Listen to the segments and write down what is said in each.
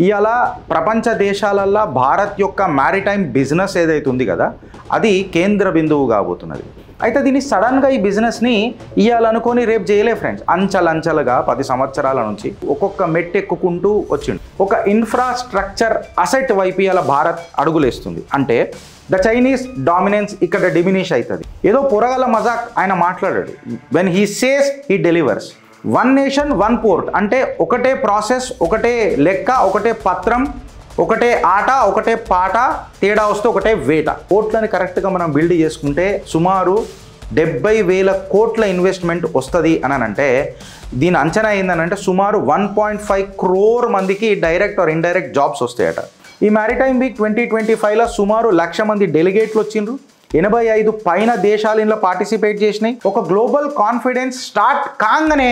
ఇవాళ ప్రపంచ దేశాలల్లో భారత్ యొక్క మ్యారిటైమ్ బిజినెస్ ఏదైతే ఉంది కదా అది కేంద్ర బిందువు కాబోతున్నది. అయితే దీన్ని సడన్గా ఈ బిజినెస్ని ఇవ్వాలనుకొని రేపు చేయలే ఫ్రెండ్స్. అంచలంచలుగా 10 సంవత్సరాల నుంచి ఒక్కొక్క మెట్టెక్కుకుంటూ వచ్చిండు. ఒక ఇన్ఫ్రాస్ట్రక్చర్ అసెట్ వైపు ఇవాళ భారత్ అడుగులేస్తుంది. అంటే ద చైనీస్ డామినెన్స్ ఇక్కడ డిమినిష్ అవుతుంది. ఏదో పొరగల మజాక్ ఆయన మాట్లాడాడు. When he says he delivers. One nation one port అంటే ఒకటే ప్రాసెస్, ఒకటే లెక్క, ఒకటే పత్రం, ఒకటే ఆట, ఒకటే పాట, తేడా వస్తే ఒకటే వేట. కోట్లని కరెక్ట్గా మనం బిల్డ్ చేసుకుంటే సుమారు 70,000 కోట్ల ఇన్వెస్ట్మెంట్ వస్తుంది అని అంటే దీని అంచనా ఏందనంటే సుమారు 1.5 crore మందికి డైరెక్ట్ ఆర్ ఇండైరెక్ట్ జాబ్స్ వస్తాయట. ఈ మ్యారిటైమ్ వీక్ 2025లో సుమారు 1,00,000 మంది డెలిగేట్లు వచ్చిండ్రు. 85 పైన దేశాలు ఇందులో పార్టిసిపేట్ చేసినాయి. ఒక గ్లోబల్ కాన్ఫిడెన్స్ స్టార్ట్ కాగానే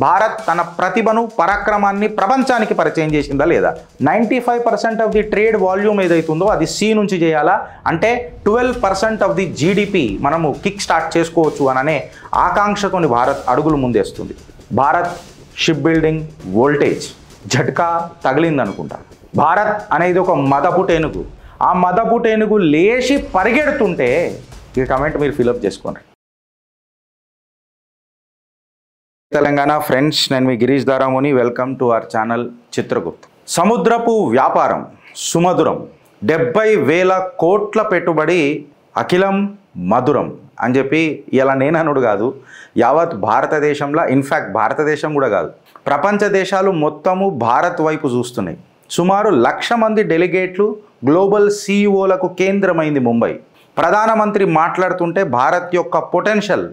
భారత్ తన ప్రతిభను, పరాక్రమాన్ని ప్రపంచానికి పరిచయం చేసిందా లేదా? 95% ఆఫ్ ది ట్రేడ్ వాల్యూమ్ ఏదైతుందో అది సి నుంచి చేయాలా అంటే 12% ఆఫ్ ది జీడిపి మనము కిక్ స్టార్ట్ చేసుకోవచ్చు అననే ఆకాంక్షతోని భారత్ అడుగులు ముందేస్తుంది. భారత్ షిప్ బిల్డింగ్ వోల్టేజ్ జట్కా తగిలిందనుకుంటా. భారత్ అనేది ఒక మదపు టేనుగు. ఆ మదపు టేనుగు లేచి పరిగెడుతుంటే ఈ కమెంట్ మీరు ఫిలప్ చేసుకోండి. తెలంగాణ ఫ్రెండ్స్, నేను మీ Girish Daramuni. Welcome to our channel Chitragupt. సముద్రపు వ్యాపారం సుమధురం, 70,000 కోట్ల పెట్టుబడి అఖిలం మధురం అని చెప్పి ఇలా నేననుడు కాదు, యావత్ భారతదేశంలో, ఇన్ఫ్యాక్ట్ భారతదేశం కూడా కాదు, ప్రపంచ దేశాలు మొత్తము భారత్ వైపు చూస్తున్నాయి. సుమారు 1,00,000 మంది డెలిగేట్లు, గ్లోబల్ సీఈఓలకు కేంద్రమైంది ముంబై. ప్రధానమంత్రి మాట్లాడుతుంటే భారత్ యొక్క పొటెన్షియల్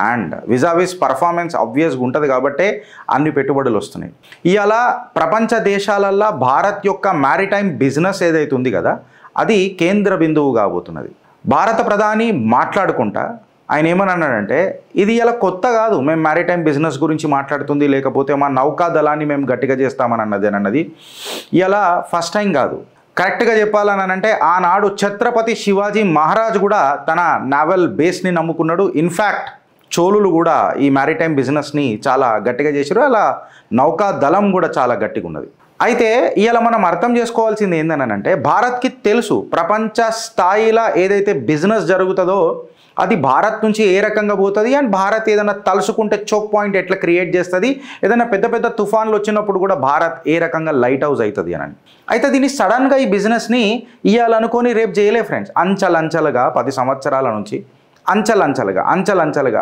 అండ్ విజావిస్ పర్ఫార్మెన్స్ ఆబ్వియస్గా ఉంటుంది కాబట్టే అన్ని పెట్టుబడులు వస్తున్నాయి. ఇవాళ ప్రపంచ దేశాలల్లో భారత్ యొక్క మ్యారిటైమ్ బిజినెస్ ఏదైతే ఉంది కదా అది కేంద్ర బిందువు కాబోతున్నది. భారత ప్రధాని మాట్లాడుకుంటా ఆయన ఏమని అన్నాడంటే ఇది ఇలా కొత్త కాదు, మేము మ్యారిటైమ్ బిజినెస్ గురించి మాట్లాడుతుంది, లేకపోతే మా నౌకా దళాన్ని మేము గట్టిగా చేస్తామని అన్నది ఇలా ఫస్ట్ టైం కాదు. కరెక్ట్గా చెప్పాలని అంటే ఆనాడు ఛత్రపతి శివాజీ మహారాజ్ కూడా తన నావల్ బేస్ని నమ్ముకున్నాడు. ఇన్ఫ్యాక్ట్ చోళులు కూడా ఈ మ్యారిటైమ్ బిజినెస్ని చాలా గట్టిగా చేశారు. అలా నౌకా దళం కూడా చాలా గట్టిగా ఉన్నది. అయితే ఇవాళ మనం అర్థం చేసుకోవాల్సింది ఏంటనంటే భారత్కి తెలుసు ప్రపంచ స్థాయిలో ఏదైతే బిజినెస్ జరుగుతుందో అది భారత్ నుంచి ఏ రకంగా పోతుంది అండ్ భారత్ ఏదైనా తలుసుకుంటే చోక్ పాయింట్ ఎట్లా క్రియేట్ చేస్తుంది, ఏదైనా పెద్ద పెద్ద తుఫాన్లు వచ్చినప్పుడు కూడా భారత్ ఏ రకంగా లైట్ హౌస్ అవుతుంది అని. అయితే దీన్ని సడన్గా ఈ బిజినెస్ని ఇవ్వాలనుకొని రేపు చేయలే ఫ్రెండ్స్. అంచలంచలుగా 10 సంవత్సరాల నుంచి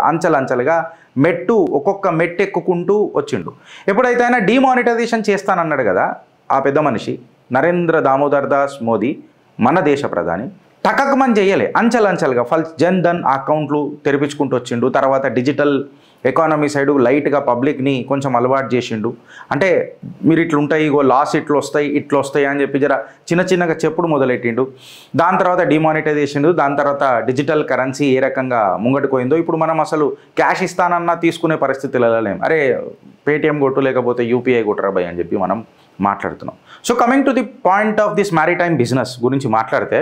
అంచలంచలుగా ఒక్కొక్క మెట్టెక్కుకుంటూ వచ్చిండు. ఎప్పుడైతే ఆయన డిమానిటైజేషన్ చేస్తానన్నాడు కదా ఆ పెద్ద మనిషి నరేంద్ర దామోదర్ దాస్ మోదీ, మన దేశ ప్రధాని, టకక్మని చేయలే. అంచలంచలుగా ఫస్ట్ జన్ ధన్ అకౌంట్లు తెరిపించుకుంటూ వచ్చిండు. తర్వాత డిజిటల్ ఎకానమీ సైడు లైట్గా పబ్లిక్ని కొంచెం అలవాటు చేసిండు. అంటే మీరు ఇట్లుంటాయి, ఇగో లాస్ ఇట్లా వస్తాయి అని చెప్పి జర చిన్నగా చెప్పుడు మొదలెట్టిండు. దాని తర్వాత డిమానిటైజేషన్, దాని తర్వాత డిజిటల్ కరెన్సీ ఏ రకంగా ముంగటిపోయిందో ఇప్పుడు మనం అసలు క్యాష్ ఇస్తానన్నా తీసుకునే పరిస్థితులు వెళ్ళలేం. అరే పేటిఎం కొట్టు లేకపోతే యూపీఐ కొట్టరా భయ్ అని చెప్పి మనం మాట్లాడుతున్నాం. So coming to the point of this maritime business గురించి మాట్లాడితే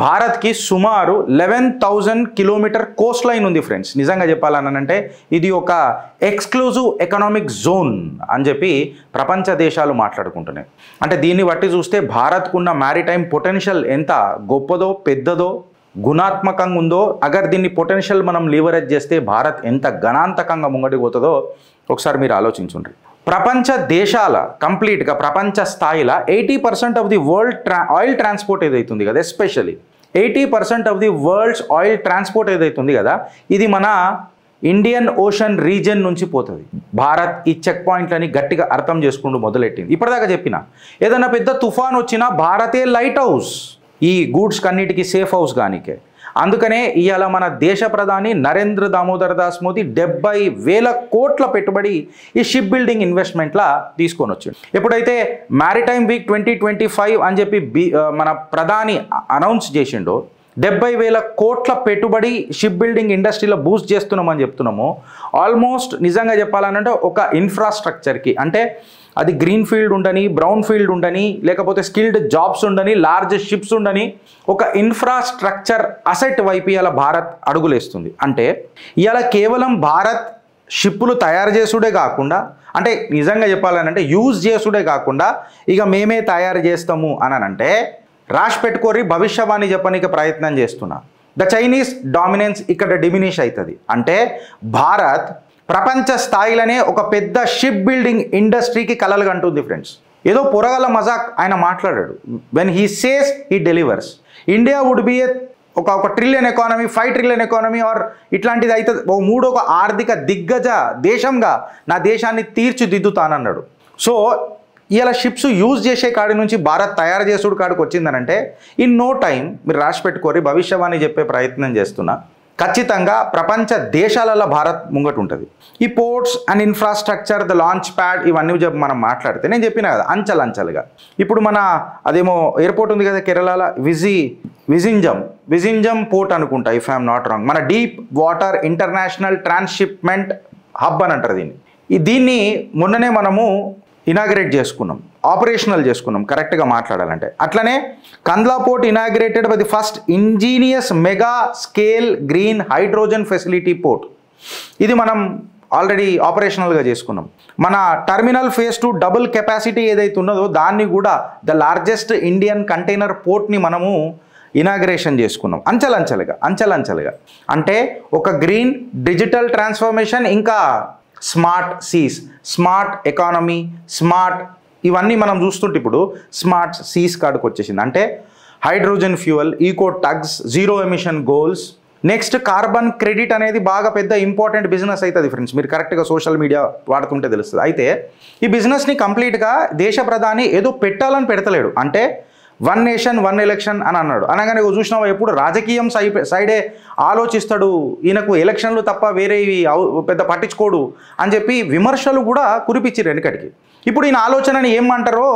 భారత్కి సుమారు 11,000 కిలోమీటర్ కోస్ట్ లైన్ ఉంది ఫ్రెండ్స్. నిజంగా చెప్పాలనంటే ఇది ఒక ఎక్స్క్లూజివ్ ఎకనామిక్ జోన్ అని చెప్పి ప్రపంచ దేశాలు మాట్లాడుకుంటున్నాయి. అంటే దీన్ని బట్టి చూస్తే భారత్కున్న మ్యారిటైమ్ పొటెన్షియల్ ఎంత గొప్పదో, పెద్దదో, గుణాత్మకంగా ఉందో, అగర్ దీన్ని పొటెన్షియల్ మనం లీవరేజ్ చేస్తే భారత్ ఎంత గణాంతకంగా ముంగడిపోతుందో ఒకసారి మీరు ఆలోచించుండ్రి. ప్రపంచ దేశాల కంప్లీట్గా ప్రపంచ స్థాయిలో 80% of the world oil transport ఏదైతుంది కదా, especially 80% of the world's oil transport ఏదైతుంది కదా ఇది మన ఇండియన్ ఓషన్ రీజియన్ నుంచి పోతుంది. భారత్ ఈ చెక్ పాయింట్లని గట్టిగా అర్థం చేసుకుంటూ మొదలెట్టింది. ఇప్పటిదాకా చెప్పిన ఏదైనా పెద్ద తుఫాన్ వచ్చినా భారతే లైట్ హౌస్, ఈ గూడ్స్ కన్నిటికీ సేఫ్ హౌస్ కానికే. అందుకనే ఇవాళ మన దేశ ప్రధాని నరేంద్ర దామోదర్ దాస్ మోదీ 70,000 కోట్ల పెట్టుబడి ఈ షిప్ బిల్డింగ్ ఇన్వెస్ట్మెంట్లా తీసుకొని వచ్చిండు. ఎప్పుడైతే మ్యారిటైమ్ వీక్ 2025 అని చెప్పి మన ప్రధాని అనౌన్స్ చేసిండో 70,000 కోట్ల పెట్టుబడి షిప్ బిల్డింగ్ ఇండస్ట్రీలో బూస్ట్ చేస్తున్నామని చెప్తున్నాము. ఆల్మోస్ట్ నిజంగా చెప్పాలనంటే ఒక ఇన్ఫ్రాస్ట్రక్చర్కి అంటే అది గ్రీన్ ఫీల్డ్ ఉండని, బ్రౌన్ ఫీల్డ్ ఉండని, లేకపోతే స్కిల్డ్ జాబ్స్ ఉండని, లార్జ్ షిప్స్ ఉండని, ఒక ఇన్ఫ్రాస్ట్రక్చర్ అసెట్ వైపు ఇవాళ భారత్ అడుగులేస్తుంది. అంటే ఇవాళ కేవలం భారత్ షిప్పులు తయారు చేసుడే కాకుండా అంటే నిజంగా చెప్పాలనంటే యూజ్ చేసుడే కాకుండా ఇక మేమే తయారు చేస్తాము అని అంటే రాసి పెట్టుకోరి భవిష్యవాణి చెప్పనీకి ప్రయత్నం చేస్తున్నా. ద చైనీస్ డామినెన్స్ ఇక్కడ డిమినిష్ అవుతుంది. అంటే భారత్ ప్రపంచ స్థాయిలోనే ఒక పెద్ద షిప్ బిల్డింగ్ ఇండస్ట్రీకి కలలు కంటుంది ఫ్రెండ్స్. ఏదో పొరగల మజాక్ ఆయన మాట్లాడాడు. When he says he delivers. India would be ఒక trillion economy, 5 trillion economy or ఇట్లాంటిది అయితే ఒక ఆర్థిక దిగ్గజ దేశంగా నా దేశాన్ని తీర్చిదిద్దుతానన్నాడు. సో ఇలా షిప్స్ యూజ్ చేసే కాడి నుంచి భారత్ తయారు చేసుడు కాడికి వచ్చిందనంటే ఇన్ నో టైం మీరు రాసి పెట్టుకోరి భవిష్యవాణి చెప్పే ప్రయత్నం చేస్తున్నా. ఖచ్చితంగా ప్రపంచ దేశాలలో భారత్ ముంగట ఉంటుంది. ఈ ports and infrastructure, the launch pad, ఇవన్నీ మనం మాట్లాడితే నేను చెప్పిన కదా అంచెలంచెలుగా. ఇప్పుడు మన అదేమో ఎయిర్పోర్ట్ ఉంది కదా కేరళలో, విజింజం పోర్ట్ అనుకుంటా ఇఫ్ ఐఎమ్ నాట్ రాంగ్. మన deep water international transshipment hub అని అంటారు దీన్ని. దీన్ని మొన్ననే మనము ఇనాగ్రేట్ చేసుకున్నాం, ఆపరేషనల్ చేసుకున్నాం కరెక్ట్గా మాట్లాడాలంటే. అట్లనే Kandla port inaugurated by the first indigenous mega scale green hydrogen facility port. ఇది మనం ఆల్రెడీ ఆపరేషనల్గా చేసుకున్నాం. మన టర్మినల్ ఫేజ్ 2 డబుల్ కెపాసిటీ ఏదైతే ఉన్నదో దాన్ని కూడా ద లార్జెస్ట్ ఇండియన్ కంటైనర్ పోర్ట్ని మనము ఇనాగ్రేషన్ చేసుకున్నాం అంచెలంచెలుగా. అంటే ఒక గ్రీన్ డిజిటల్ ట్రాన్స్ఫర్మేషన్, ఇంకా smart seas, smart economy, smart ఇవన్నీ మనం చూస్తుంటే ఇప్పుడు స్మార్ట్ సీస్ కాడికి వచ్చేసింది. అంటే hydrogen fuel, eco tugs, zero emission goals. Next carbon credit అనేది బాగా పెద్ద ఇంపార్టెంట్ బిజినెస్ అవుతుంది ఫ్రెండ్స్. మీరు కరెక్ట్గా సోషల్ మీడియా వాడుతుంటే తెలుస్తుంది. అయితే ఈ బిజినెస్ని కంప్లీట్గా దేశ ప్రధాని ఏదో పెట్టాలని పెడతలేడు. అంటే 1 నేషన్ 1 ఎలక్షన్ అని అన్నాడు. అనగానే చూసినావా ఎప్పుడు రాజకీయం సైడే ఆలోచిస్తాడు, ఈయనకు ఎలక్షన్లు తప్ప వేరే పెద్ద పట్టించుకోడు అని చెప్పి విమర్శలు కూడా కురిపించారు వెనకటికి. ఇప్పుడు ఈయన ఆలోచనని ఏమంటారో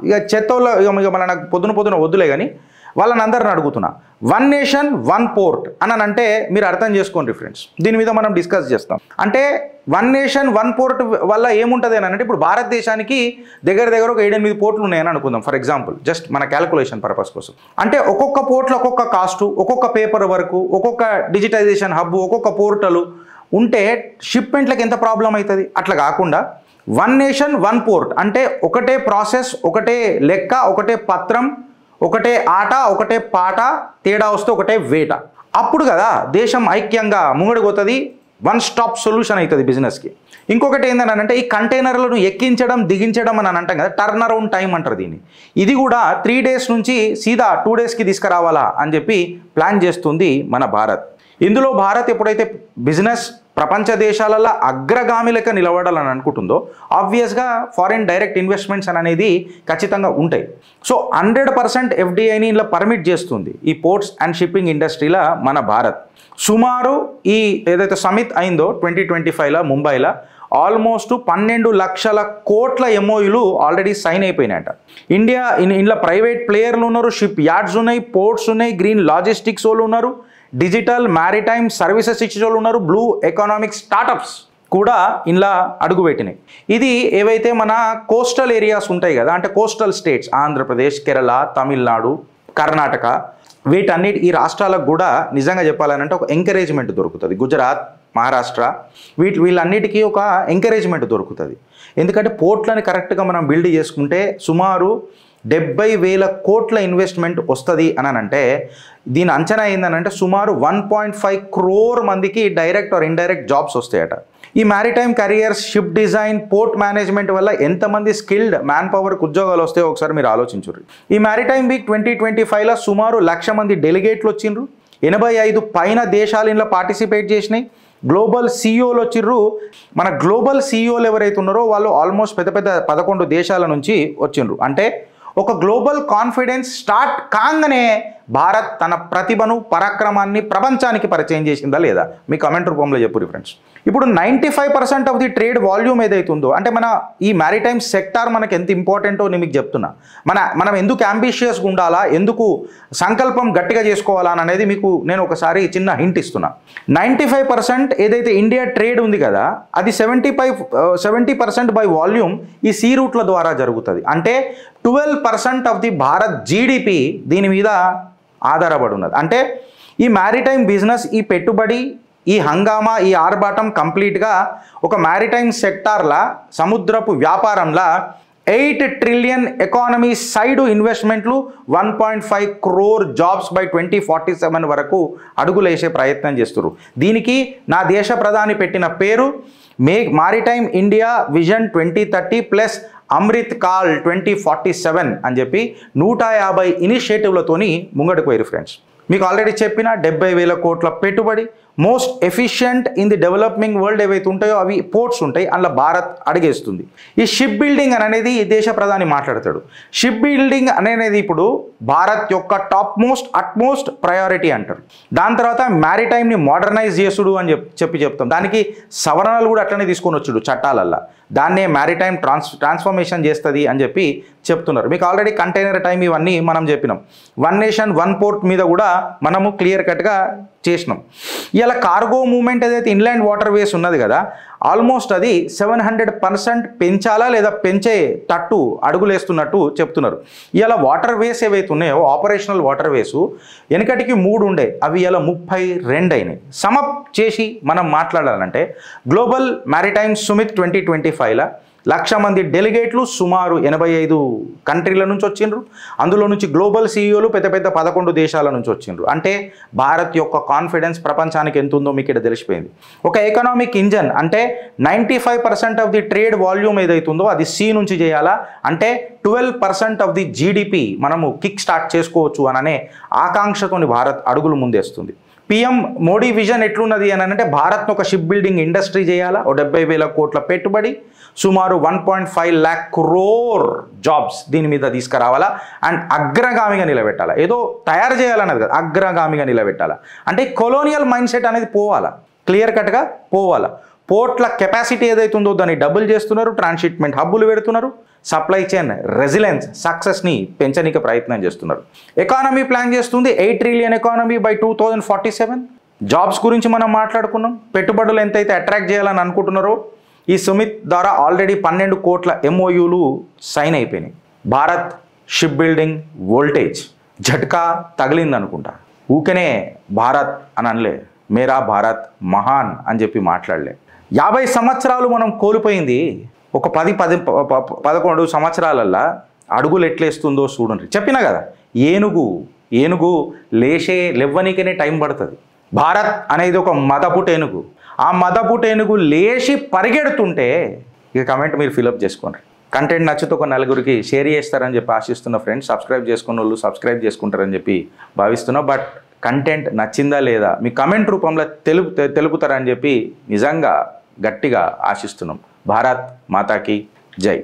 ఇక చెత్తలో ఇక మన నాకు పొద్దున వద్దులే కానీ వాళ్ళని అందరిని అడుగుతున్నా. 1 నేషన్ 1 పోర్ట్ అని అంటే మీరు అర్థం చేసుకోండి ఫ్రెండ్స్. దీని మీద మనం డిస్కస్ చేస్తాం. అంటే 1 నేషన్ 1 పోర్ట్ వల్ల ఏముంటుంది అని అంటే ఇప్పుడు భారతదేశానికి దగ్గర ఒక 7-8 పోర్ట్లు ఉన్నాయని అనుకుందాం ఫర్ ఎగ్జాంపుల్, జస్ట్ మన క్యాలిక్యులేషన్ పర్పస్ కోసం. అంటే ఒక్కొక్క పోర్ట్లో ఒక్కొక్క కాస్టు, ఒక్కొక్క పేపర్ వర్క్, ఒక్కొక్క డిజిటైజేషన్ హబ్, ఒక్కొక్క పోర్టలు ఉంటే షిప్మెంట్లకు ఎంత ప్రాబ్లం అవుతుంది. అట్లా కాకుండా 1 నేషన్ 1 పోర్ట్ అంటే ఒకటే ప్రాసెస్, ఒకటే లెక్క, ఒకటే పత్రం, ఒకటే ఆట, ఒకటే పాట, తేడా వస్తే ఒకటే వేట. అప్పుడు కదా దేశం ఐక్యంగా ముంగడిపోతుంది, 1 స్టాప్ సొల్యూషన్ అవుతుంది బిజినెస్కి. ఇంకొకటి ఏంటంటే ఈ కంటైనర్లను ఎక్కించడం దిగించడం అని అంటాం కదా, టర్న్ అరౌండ్ టైం అంటారు దీన్ని. ఇది కూడా 3 డేస్ నుంచి సీదా 2 డేస్కి తీసుకురావాలా అని చెప్పి ప్లాన్ చేస్తుంది మన భారత్. ఇందులో భారత్ ఎప్పుడైతే బిజినెస్ ప్రపంచ దేశాలలో అగ్రగామిలక నిలబడాలని అనుకుంటుందో ఆబ్వియస్గా ఫారిన్ డైరెక్ట్ ఇన్వెస్ట్మెంట్స్ అనేది ఖచ్చితంగా ఉంటాయి. సో 100% FDIని ఇలా పర్మిట్ చేస్తుంది ఈ పోర్ట్స్ అండ్ షిప్పింగ్ ఇండస్ట్రీలో మన భారత్. సుమారు ఈ ఏదైతే సమిట్ అయిందో 2025లో ముంబైలో ఆల్మోస్ట్ 12 లక్షల కోట్ల MOUలు ఆల్రెడీ సైన్ అయిపోయినాయట. ఇండియా ఇంట్లో ప్రైవేట్ ప్లేయర్లు ఉన్నారు, షిప్ యార్డ్స్ ఉన్నాయి, పోర్ట్స్ ఉన్నాయి, గ్రీన్ లాజిస్టిక్స్ వాళ్ళు ఉన్నారు, డిజిటల్ మ్యారిటైమ్ సర్వీసెస్ ఇచ్చే వాళ్ళు ఉన్నారు, బ్లూ ఎకనామిక్ స్టార్టప్స్ కూడా ఇలా అడుగుపెట్టినాయి. ఇది ఏవైతే మన కోస్టల్ ఏరియాస్ ఉంటాయి కదా, అంటే కోస్టల్ స్టేట్స్ ఆంధ్రప్రదేశ్, కేరళ, తమిళనాడు, కర్ణాటక, వీటన్నిటి ఈ రాష్ట్రాలకు కూడా నిజంగా చెప్పాలంటే ఒక ఎంకరేజ్మెంట్ దొరుకుతుంది. గుజరాత్, మహారాష్ట్ర వీళ్ళన్నిటికీ ఒక ఎంకరేజ్మెంట్ దొరుకుతుంది. ఎందుకంటే పోర్ట్లని కరెక్ట్గా మనం బిల్డ్ చేసుకుంటే సుమారు 70,000 కోట్ల ఇన్వెస్ట్మెంట్ వస్తుంది అని అంటే దీని అంచనా ఏందనంటే సుమారు 1.5 crore మందికి డైరెక్ట్ ఆర్ ఇండైరెక్ట్ జాబ్స్ వస్తాయట. ఈ maritime careers, ship design, port management వల్ల ఎంతమంది స్కిల్డ్ మ్యాన్ పవర్కి ఉద్యోగాలు వస్తాయో ఒకసారి మీరు ఆలోచించుర్రి. ఈ మ్యారిటైమ్ వీక్ 2025లో సుమారు 1,00,000 మంది డెలిగేట్లు వచ్చిండ్రు, 85 పైన దేశాలు ఇందులో పార్టిసిపేట్ చేసినాయి, గ్లోబల్ CEOలు వచ్చిర్రు. మన గ్లోబల్ CEOలు ఎవరైతే ఉన్నారో వాళ్ళు ఆల్మోస్ట్ పెద్ద 11 దేశాల నుంచి వచ్చిండ్రు. అంటే ఒక గ్లోబల్ కాన్ఫిడెన్స్ స్టార్ట్ కాగానే భారత్ తన ప్రతిభను, పరాక్రమాన్ని ప్రపంచానికి పరిచయం చేసిందా లేదా మీ కమెంట్ రూపంలో చెప్పు ఫ్రెండ్స్. ఇప్పుడు 95% ఆఫ్ ది ట్రేడ్ వాల్యూమ్ ఏదైతే ఉందో, అంటే మన ఈ మ్యారిటైమ్ సెక్టార్ మనకు ఎంత ఇంపార్టెంటో నేను మీకు చెప్తున్నా. మనం ఎందుకు అంబిషియస్గా ఉండాలా, ఎందుకు సంకల్పం గట్టిగా చేసుకోవాలా అనేది మీకు నేను ఒకసారి చిన్న హింట్ ఇస్తున్నా. 95% ఏదైతే ఇండియా ట్రేడ్ ఉంది కదా, అది 70% బై వాల్యూమ్ ఈ సీ రూట్ల ద్వారా జరుగుతుంది. అంటే 12% ఆఫ్ ది భారత్ GDP దీని మీద ఆధారపడి ఉన్నది. అంటే ఈ మ్యారిటైమ్ బిజినెస్, ఈ పెట్టుబడి, ఈ హంగామా, ఈ ఆర్భాటం కంప్లీట్గా ఒక మ్యారిటైమ్ సెక్టార్లా, సముద్రపు వ్యాపారంలా 8 ట్రిలియన్ ఎకానమీ సైడ్ ఇన్వెస్ట్మెంట్లు 1.5 crore జాబ్స్ బై 2047 వరకు అడుగులేసే ప్రయత్నం చేస్తున్నారు. దీనికి నా దేశ ప్రధాని పెట్టిన పేరు maritime India vision 2030 plus Amrit call 2047 అని చెప్పి 150 ఇనిషియేటివ్లతోని ముంగడికి పోయారు ఫ్రెండ్స్. మీకు ఆల్రెడీ చెప్పిన 70,000 కోట్ల పెట్టుబడి, most efficient in the developing world ఏవైతే ఉంటాయో అవి పోర్ట్స్ ఉంటాయి, అందులో భారత్ అడిగేస్తుంది. ఈ షిప్ బిల్డింగ్ అనేది ఈ దేశ ప్రధాని మాట్లాడతాడు. షిప్ బిల్డింగ్ అనేది ఇప్పుడు భారత్ యొక్క టాప్ మోస్ట్ అట్మోస్ట్ ప్రయారిటీ అంటారు. దాని తర్వాత మ్యారిటైమ్ని మోడర్నైజ్ చేసుడు అని చెప్తాం. దానికి సవరణలు కూడా అట్లనే తీసుకొని వచ్చుడు చట్టాలల్లా. దాన్నే మ్యారిటైమ్ ట్రాన్స్ఫర్మేషన్ చేస్తుంది అని చెప్పి చెప్తున్నారు. మీకు ఆల్రెడీ కంటైనర్ టైం ఇవన్నీ మనం చెప్పినాం. 1 నేషన్ 1 పోర్ట్ మీద కూడా మనము క్లియర్ కట్గా చేసినాం. ఇలా కార్గో మూవ్మెంట్ ఏదైతే ఇన్లాండ్ వాటర్ వేస్ ఉన్నది కదా, ఆల్మోస్ట్ అది 700% పెంచాలా లేదా పెంచే తట్టు అడుగులేస్తున్నట్టు చెప్తున్నారు. ఇలా వాటర్ వేస్ ఏవైతే ఉన్నాయో ఆపరేషనల్ వాటర్ వేసు వెనకటికి 3 ఉండే, అవి ఇలా 32 అయినాయి. సమప్ చేసి మనం మాట్లాడాలంటే గ్లోబల్ మ్యారిటైమ్ సుమిత్ 2025లా 1,00,000 మంది డెలిగేట్లు సుమారు 85 కంట్రీల నుంచి వచ్చిండ్రు. అందులో నుంచి గ్లోబల్ సీఈఓలు పెద్ద పెద్ద 11 దేశాల నుంచి వచ్చిండ్రు. అంటే భారత్ యొక్క కాన్ఫిడెన్స్ ప్రపంచానికి ఎంత ఉందో మీకు ఇక్కడ తెలిసిపోయింది. ఒక ఎకనామిక్ ఇంజన్ అంటే 95% ఆఫ్ ది ట్రేడ్ వాల్యూమ్ ఏదైతుందో అది సి నుంచి చేయాలా, అంటే 12% ఆఫ్ ది జీడిపి మనము కిక్ స్టార్ట్ చేసుకోవచ్చు అననే ఆకాంక్షతోని భారత్ అడుగులు ముందేస్తుంది. పిఎం మోడీ విజన్ ఎట్లున్నది అని అంటే భారత్ను ఒక షిప్ బిల్డింగ్ ఇండస్ట్రీ చేయాలా, 70,000 కోట్ల పెట్టుబడి, సుమారు 1.5 lakh crore జాబ్స్ దీని మీద తీసుకురావాలా, అండ్ అగ్రగామిగా నిలబెట్టాలా. ఏదో తయారు చేయాలన్నది కదా, అగ్రగామిగా నిలబెట్టాలా. అంటే కొలోనియల్ మైండ్ సెట్ అనేది పోవాలా, క్లియర్ కట్గా పోవాలా. పోర్ట్ల కెపాసిటీ ఏదైతే ఉందో దాన్ని డబుల్ చేస్తున్నారు, ట్రాన్స్షిప్మెంట్ హబ్బులు పెడుతున్నారు, సప్లై చైన్ రెసిలెన్స్ సక్సెస్ని పెంచడానికి ప్రయత్నం చేస్తున్నారు. ఎకానమీ ప్లాన్ చేస్తుంది 8 ట్రిలియన్ ఎకానమీ బై 2047. జాబ్స్ గురించి మనం మాట్లాడుకున్నాం. పెట్టుబడులు ఎంతైతే అట్రాక్ట్ చేయాలని అనుకుంటున్నారో ఈ సుమిత్ ద్వారా ఆల్రెడీ 12 కోట్ల MOUలు సైన్ అయిపోయినాయి. భారత్ షిప్ బిల్డింగ్ వోల్టేజ్ జట్కా తగిలింది అనుకుంటా. ఊకనే భారత్ అని అనలే, మేరా భారత్ మహాన్ అని చెప్పి మాట్లాడలే. 50 సంవత్సరాలు మనం కోల్పోయింది ఒక 10-11 సంవత్సరాలల్లా అడుగులు ఎట్లేస్తుందో చూడండి. చెప్పినా కదా, ఏనుగు లేవనీకనే టైం పడుతుంది. భారత్ అనేది ఒక మదపుటేనుగు. ఆ మదపుటేనుగు లేచి పరిగెడుతుంటే ఇక కమెంట్ మీరు ఫిలప్ చేసుకోండి. కంటెంట్ నచ్చితే ఒక 4గురికి షేర్ చేస్తారని చెప్పి ఆశిస్తున్న ఫ్రెండ్స్. సబ్స్క్రైబ్ చేసుకున్న వాళ్ళు సబ్స్క్రైబ్ చేసుకుంటారని చెప్పి భావిస్తున్నా. బట్ కంటెంట్ నచ్చిందా లేదా మీ కమెంట్ రూపంలో తెలుపుతారని చెప్పి నిజంగా గట్టిగా ఆశిస్తున్నాం. భారత్ మాతాకి జై.